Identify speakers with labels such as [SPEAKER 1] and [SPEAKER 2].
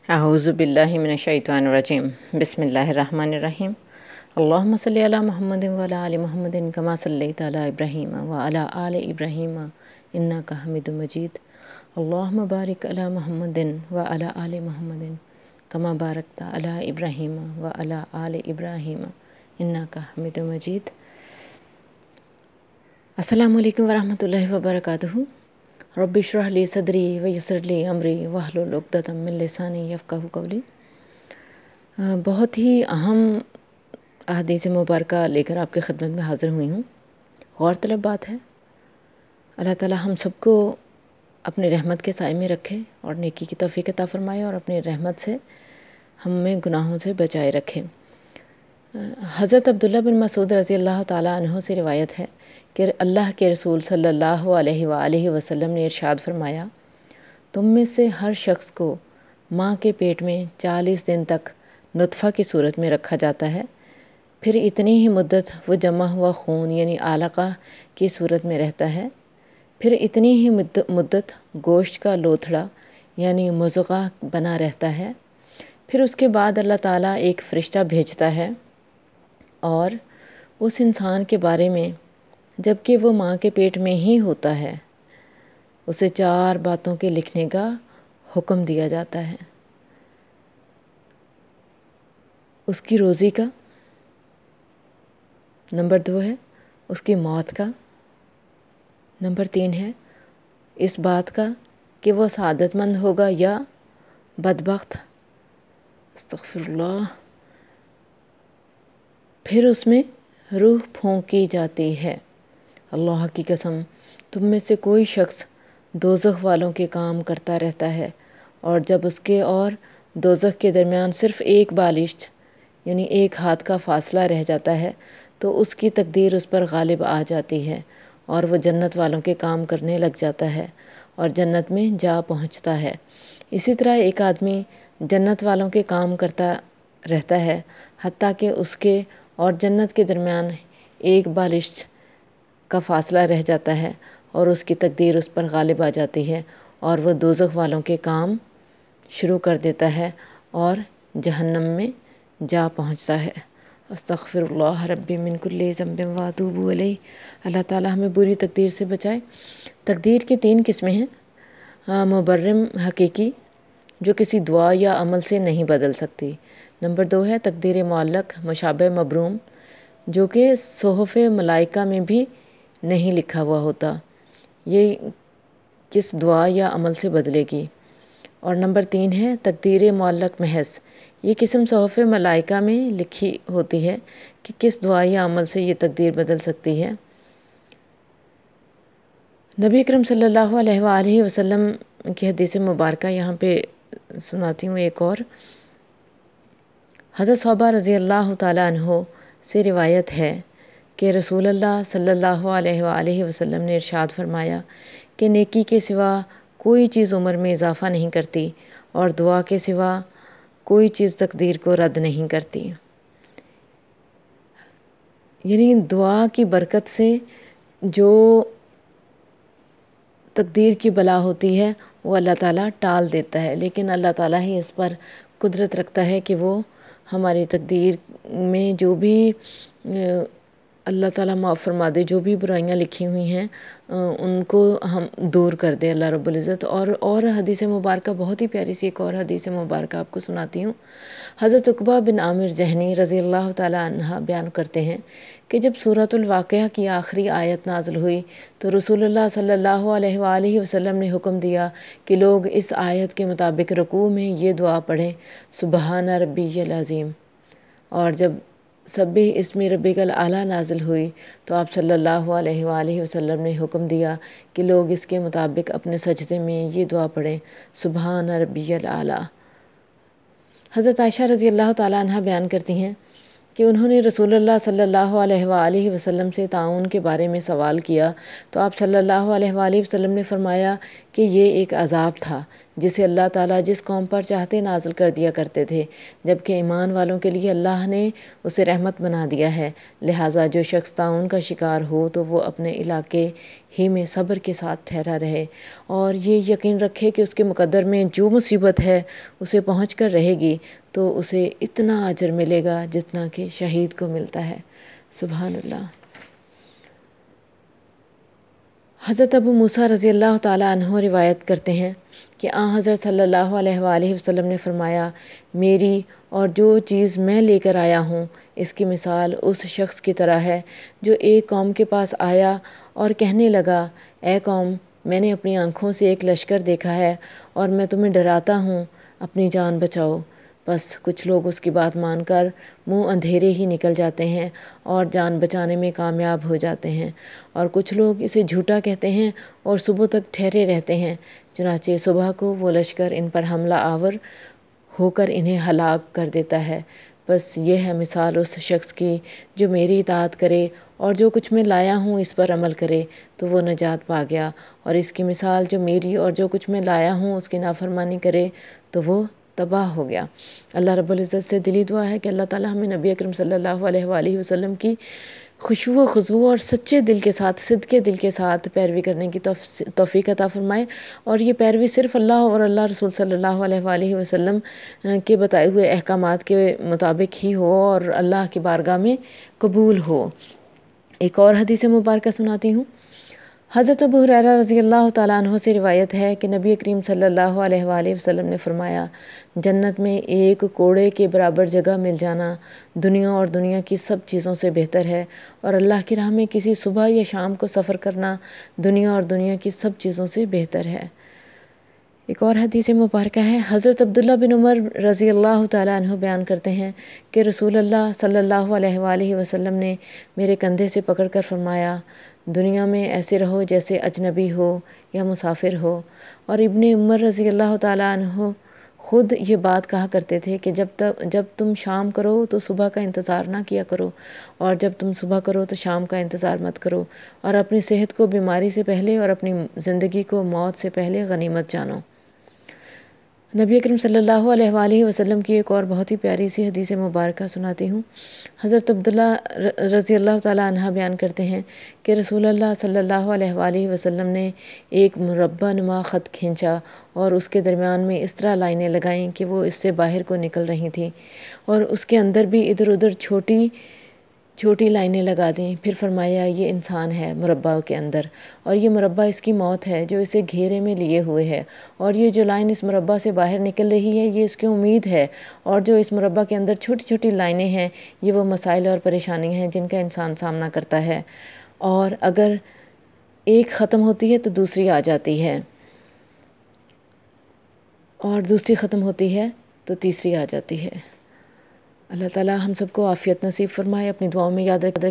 [SPEAKER 1] اعوذ باللہ من الشیطان الرجیم بسم اللہ الرحمن الرحیم اللہم صلی علی محمد وعلی آل محمد کما صلیت علی ابراہیم وعلی آل ابراہیم انک حمید مجید اللہم بارک علی محمد وعلی آل محمد کما بارکت علی ابراہیم وعلی آل ابراہیم انک حمید مجید۔ السلام علیکم ورحمۃ اللہ وبرکاتہ۔ رب اشرح لی صدری ویسر لی امری واحلل عقدۃ من لسانی یفقہوا قولی۔ بہت ہی اہم احادیث مبارکہ لے کر آپ کی خدمت میں حاضر ہوئی ہوں۔ غور طلب بات ہے، اللہ تعالی ہم سب کو اپنی رحمت کے سائے میں رکھے اور نیکی کی توفیق عطا فرمائے اور اپنی رحمت سے ہمیں گناہوں سے بچائے رکھے۔ حضرت عبداللہ بن مسعود رضی اللہ تعالیٰ عنہ سے روایت ہے کہ اللہ کے رسول صلی اللہ علیہ وآلہ وسلم نے ارشاد فرمایا، تم میں سے ہر شخص کو ماں کے پیٹ میں 40 دن تک نطفہ کی صورت میں رکھا جاتا ہے، پھر اتنی ہی مدت وہ جمع ہوا خون یعنی علقہ کی صورت میں رہتا ہے، پھر اتنی ہی مدت گوشت کا لوتھڑا یعنی مضغہ بنا رہتا ہے، پھر اس کے بعد اللہ تعالیٰ ایک فرشتہ بھیجتا ہے اور اس انسان کے بارے میں جب کہ وہ ماں کے پیٹ میں ہی ہوتا ہے اسے 4 باتوں کے لکھنے کا حکم دیا جاتا ہے۔ اس کی روزی کا، نمبر 2 ہے اس کی موت کا، نمبر 3 ہے اس بات کا کہ وہ سعادت مند ہوگا یا بدبخت، استغفر اللہ، پھر اس میں روح پھونکی جاتی ہے۔ اللہ کی قسم تم میں سے کوئی شخص دوزخ والوں کے کام کرتا رہتا ہے اور جب اس کے اور دوزخ کے درمیان صرف ایک بالشت یعنی ایک ہاتھ کا فاصلہ رہ جاتا ہے تو اس کی تقدیر اس پر غالب آ جاتی ہے اور وہ جنت والوں کے کام کرنے لگ جاتا ہے اور جنت میں جا پہنچتا ہے۔ اسی طرح ایک آدمی جنت والوں کے کام کرتا رہتا ہے حتیٰ کہ اس کے اور جنت کے درمیان ایک بالشت کا فاصلہ رہ جاتا ہے اور اس کی تقدیر اس پر غالب آ جاتی ہے اور وہ دوزخ والوں کے کام شروع کر دیتا ہے اور جہنم میں جا پہنچتا ہے۔ استغفر اللہ ربی من کل ذنب واتوب الیہ۔ اللہ تعالی ہمیں بری تقدیر سے بچائے۔ تقدیر کی 3 قسمیں ہیں، مبرم حقیقی جو کسی دعا یا عمل سے نہیں بدل سکتی، نمبر 2 ہے تقدیر معلق مشابہ مبروم جو کہ صحف ملائکہ میں بھی نہیں لکھا ہوا ہوتا، یہ کس دعا یا عمل سے بدلے گی، اور نمبر 3 ہے تقدیر معلق محض، یہ قسم صحف ملائکہ میں لکھی ہوتی ہے کہ کس دعا یا عمل سے یہ تقدیر بدل سکتی ہے۔ نبی اکرم صلی اللہ علیہ وآلہ وسلم کی حدیث مبارکہ یہاں پہ سناتی ہوں ایک اور۔ حضرت صحابہ رضی اللہ تعالیٰ عنہ سے روایت ہے کہ رسول اللہ صلی اللہ علیہ وآلہ وسلم نے ارشاد فرمایا کہ نیکی کے سوا کوئی چیز عمر میں اضافہ نہیں کرتی اور دعا کے سوا کوئی چیز تقدیر کو رد نہیں کرتی۔ یعنی دعا کی برکت سے جو تقدیر کی بلا ہوتی ہے وہ اللہ تعالیٰ ٹال دیتا ہے، لیکن اللہ تعالیٰ ہی اس پر قدرت رکھتا ہے کہ وہ ہماری تقدیر میں جو بھی اللہ تعالیٰ معاف فرما دے، جو بھی برائیاں لکھی ہوئی ہیں ان کو ہم دور کر دے اللہ رب العزت۔ اور حدیث مبارکہ بہت ہی پیاری سی ایک اور حدیث مبارکہ آپ کو سناتی ہوں۔ حضرت عقبہ بن عامر جہنی رضی اللہ تعالیٰ عنہ بیان کرتے ہیں کہ جب سورۃ الواقعہ کی آخری آیت نازل ہوئی تو رسول اللہ صلی اللہ علیہ وآلہ وسلم نے حکم دیا کہ لوگ اس آیت کے مطابق رکوع میں یہ دعا پڑھیں، سبحان ربی العظیم، اور جب سبح اسم ربک الاعلیٰ نازل ہوئی تو آپ صلی اللہ علیہ وآلہ وسلم نے حکم دیا کہ لوگ اس کے مطابق اپنے سجدے میں یہ دعا پڑھیں، سبحان ربی الاعلیٰ۔ حضرت عائشہ رضی اللہ تعالیٰ عنہ بیان کرتی ہیں کہ انہوں نے رسول اللہ صلی اللہ علیہ وآلہ وسلم سے طاعون کے بارے میں سوال کیا تو آپ صلی اللہ علیہ وآلہ وسلم نے فرمایا کہ یہ ایک عذاب تھا جسے اللہ تعالیٰ جس قوم پر چاہتے نازل کر دیا کرتے تھے، جبکہ ایمان والوں کے لیے اللہ نے اسے رحمت بنا دیا ہے۔ لہٰذا جو شخص طاعون کا شکار ہو تو وہ اپنے علاقے ہی میں صبر کے ساتھ ٹھہرا رہے اور یہ یقین رکھے کہ اس کے مقدر میں جو مصیبت ہے اسے پہنچ کر رہے گی تو اسے اتنا اجر ملے گا جتنا کہ شہید کو ملتا ہے۔ سبحان اللہ۔ حضرت ابو موسیٰ رضی اللہ تعالیٰ عنہ روایت کرتے ہیں کہ حضرت صلی اللہ علیہ وآلہ وسلم نے فرمایا، میری اور جو چیز میں لے کر آیا ہوں اس کی مثال اس شخص کی طرح ہے جو ایک قوم کے پاس آیا اور کہنے لگا، اے قوم، میں نے اپنی آنکھوں سے ایک لشکر دیکھا ہے اور میں تمہیں ڈراتا ہوں، اپنی جان بچاؤ۔ بس کچھ لوگ اس کی بات مان کر منہ اندھیرے ہی نکل جاتے ہیں اور جان بچانے میں کامیاب ہو جاتے ہیں، اور کچھ لوگ اسے جھوٹا کہتے ہیں اور صبح تک ٹھہرے رہتے ہیں۔ چنانچہ صبح کو وہ لشکر ان پر حملہ آور ہو کر انہیں ہلاک کر دیتا ہے۔ بس یہ ہے مثال اس شخص کی جو میری اطاعت کرے اور جو کچھ میں لایا ہوں اس پر عمل کرے تو وہ نجات پا گیا، اور اس کی مثال جو میری اور جو کچھ میں لایا ہوں اس کی نافرمانی کرے تو وہ تباہ ہو گیا۔ اللہ رب العزت سے دلی دعا ہے کہ اللہ تعالیٰ ہمیں نبی اکرم صلی اللہ علیہ وآلہ وسلم کی خشوع و خضوع اور سچے دل کے ساتھ، صدقے دل کے ساتھ پیروی کرنے کی توفیق عطا فرمائے، اور یہ پیروی صرف اللہ اور اللہ رسول صلی اللہ علیہ وآلہ وسلم کے بتائے ہوئے احکامات کے مطابق ہی ہو اور اللہ کی بارگاہ میں قبول ہو۔ ایک اور حدیث مبارکہ سناتی ہوں۔ حضرت ابو ہریرہ رضی اللہ تعالیٰ عنہ سے روایت ہے کہ نبی کریم صلی اللہ علیہ وآلہ وسلم نے فرمایا، جنت میں ایک کوڑے کے برابر جگہ مل جانا دنیا اور دنیا کی سب چیزوں سے بہتر ہے، اور اللہ کی راہ میں کسی صبح یا شام کو سفر کرنا دنیا اور دنیا کی سب چیزوں سے بہتر ہے۔ ایک اور حدیث مبارکہ ہے، حضرت عبداللہ بن عمر رضی اللہ تعالیٰ عنہ بیان کرتے ہیں کہ رسول اللہ صلی اللہ علیہ وآلہ وسلم نے میرے کندھے سے پکڑ کر فرمایا، دنیا میں ایسے رہو جیسے اجنبی ہو یا مسافر ہو۔ اور ابن عمر رضی اللہ تعالیٰ عنہ خود یہ بات کہا کرتے تھے کہ جب تم شام کرو تو صبح کا انتظار نہ کیا کرو، اور جب تم صبح کرو تو شام کا انتظار مت کرو، اور اپنی صحت کو بیماری سے پہلے اور اپنی زندگی کو موت سے پہلے غنیمت جانو۔ نبی اکرم صلی اللہ علیہ وآلہ وسلم کی ایک اور بہت ہی پیاری سی حدیث مبارکہ سناتی ہوں۔ حضرت عبداللہ رضی اللہ تعالیٰ عنہ بیان کرتے ہیں کہ رسول اللہ صلی اللہ علیہ وآلہ وسلم نے ایک مربع نما خط کھینچا اور اس کے درمیان میں اس طرح لائنیں لگائیں کہ وہ اس سے باہر کو نکل رہی تھیں، اور اس کے اندر بھی ادھر ادھر چھوٹی لائنیں لگا دیں۔ پھر فرمایا، یہ انسان ہے مربع کے اندر، اور یہ مربع اس کی موت ہے جو اسے گھیرے میں لیے ہوئے ہے، اور یہ جو لائن اس مربع سے باہر نکل رہی ہے یہ اس کی امید ہے، اور جو اس مربع کے اندر چھوٹی چھوٹی لائنیں ہیں یہ وہ مسائل اور پریشانی ہیں جن کا انسان سامنا کرتا ہے، اور اگر ایک ختم ہوتی ہے تو دوسری آ جاتی ہے، اور دوسری ختم ہوتی ہے تو تیسری آ جاتی ہے۔ اللہ تعالیٰ ہم سب کو عافیت نصیب فرمائے، اپنی دعاؤں میں یاد رکھے۔